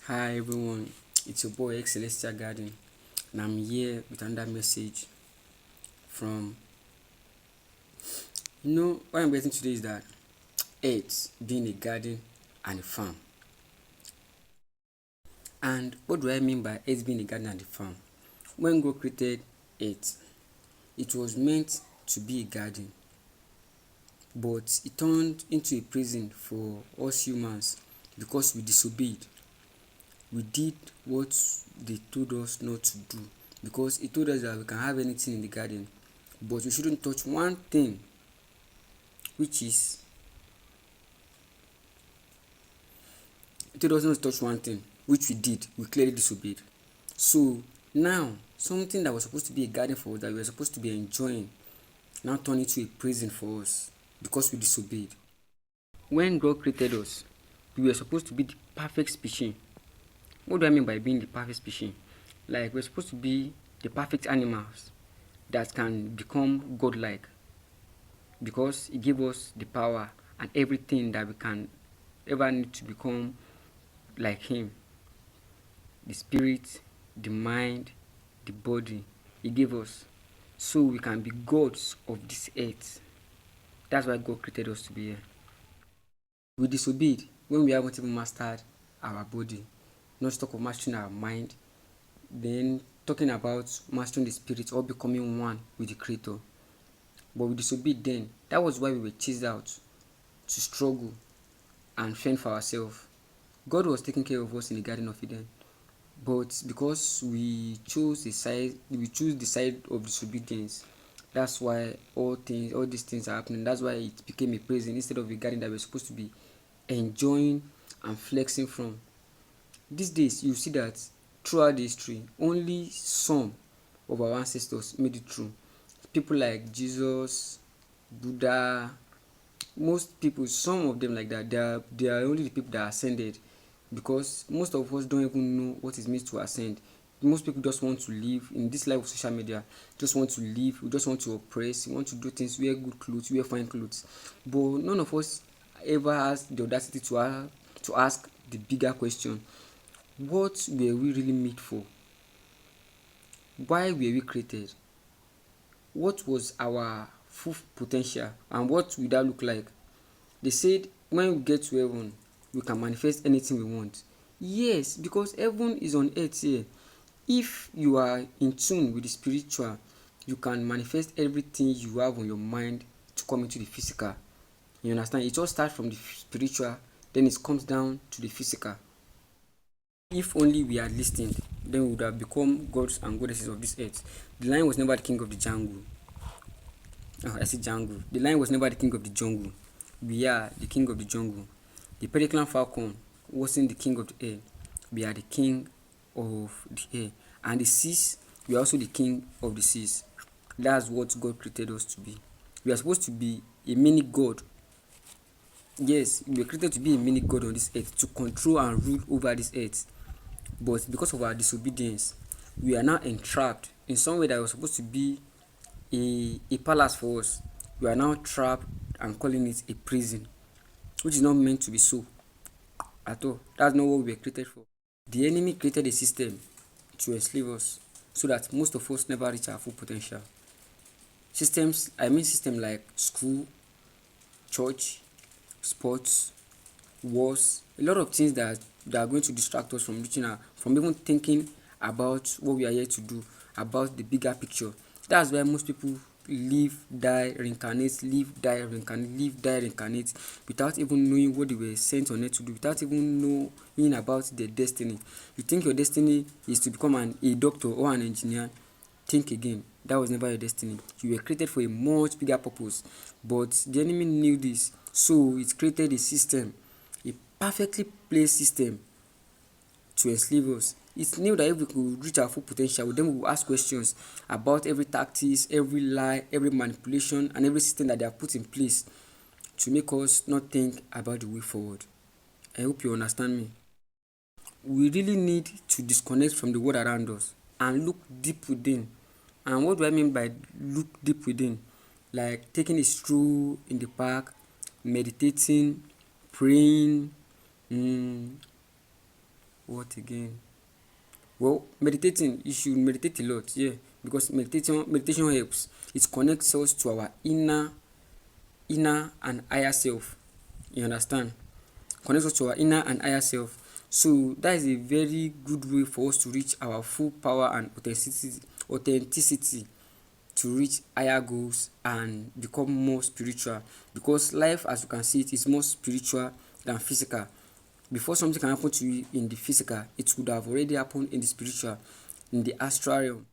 Hi everyone, it's your boy X Celestial Garden, and I'm here with another message from what I'm getting today is that Earth being a garden and a farm. And what do I mean by Earth being a garden and a farm? When God created Earth, it was meant to be a garden, but it turned into a prison for us humans because we disobeyed. We did what they told us not to do because it told us that we can have anything in the garden, but we shouldn't touch one thing, which is it told us not to touch one thing, which we did. We clearly disobeyed. So now something that was supposed to be a garden for us, that we were supposed to be enjoying, now turned into a prison for us because we disobeyed. When God created us, we were supposed to be the perfect species. What do I mean by being the perfect species? Like, we're supposed to be the perfect animals that can become godlike because He gave us the power and everything that we can ever need to become like Him. The spirit, the mind, the body He gave us so we can be gods of this earth. That's why God created us to be here. We disobeyed when we haven't even mastered our body, not to talk of mastering our mind, then talking about mastering the spirit or becoming one with the Creator. But we disobeyed then. That was why we were chased out to struggle and fend for ourselves. God was taking care of us in the Garden of Eden. But because we choose the side of disobedience. That's why all these things are happening. That's why it became a prison instead of a garden that we're supposed to be enjoying and flexing from. These days, you see that throughout the history, only some of our ancestors made it through. People like Jesus, Buddha, most people, some of them like that, they are only the people that ascended, because most of us don't even know what it means to ascend. Most people just want to live in this life of social media, just want to live, we just want to oppress, we want to do things, wear good clothes, wear fine clothes, but none of us ever has the audacity to ask the bigger question: what were we really made for? Why were we created? What was our full potential, and what would that look like? They said when we get to heaven, we can manifest anything we want. Yes, because heaven is on earth here. If you are in tune with the spiritual, you can manifest everything you have on your mind to come into the physical. You understand? It all starts from the spiritual, then it comes down to the physical. If only we had listened, then we would have become gods and goddesses of this earth. The lion was never the king of the jungle. Oh, I said jungle. The lion was never the king of the jungle. We are the king of the jungle. The Pelican Falcon wasn't the king of the air. We are the king of the air. And the seas, we are also the king of the seas. That's what God created us to be. We are supposed to be a mini god. Yes, we were created to be a mini god on this earth, to control and rule over this earth. But because of our disobedience, we are now entrapped in some way that was supposed to be a palace for us. We are now trapped and calling it a prison, which is not meant to be so at all. That's not what we were created for. The enemy created a system to enslave us so that most of us never reach our full potential. System like school, church, sports, wars, a lot of things that are going to distract us from from even thinking about what we are here to do, about the bigger picture. That's why most people live, die, reincarnate, live, die, reincarnate, live, die, reincarnate, without even knowing what they were sent on earth to do, without even knowing about their destiny. You think your destiny is to become a doctor or an engineer? Think again. That was never your destiny. You were created for a much bigger purpose. But the enemy knew this, so it created a system, a perfectly placed system to enslave us. It knew that if we could reach our full potential, then we will ask questions about every tactics, every lie, every manipulation, and every system that they have put in place to make us not think about the way forward. I hope you understand me. We really need to disconnect from the world around us and look deep within. And what do I mean by look deep within? Like taking a stroll in the park, meditating, praying, mm, What again? Well, meditating, you should meditate a lot, yeah, because meditation helps. It connects us to our inner and higher self. You understand? Connects us to our inner and higher self. So that is a very good way for us to reach our full power and authenticity, to reach higher goals and become more spiritual, because life, as you can see, it is more spiritual than physical. Before something can happen to you in the physical, it would have already happened in the spiritual, in the astral realm.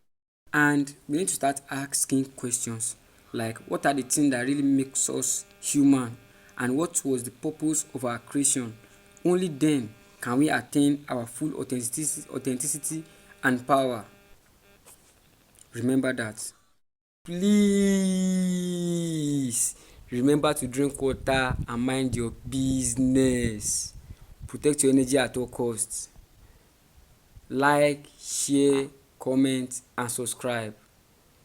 And we need to start asking questions like, what are the things that really makes us human, and what was the purpose of our creation? Only then can we attain our full authenticity and power. Remember that. Please remember to drink water and mind your business. Protect your energy at all costs. Like, share, comment and subscribe.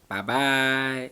Bye bye.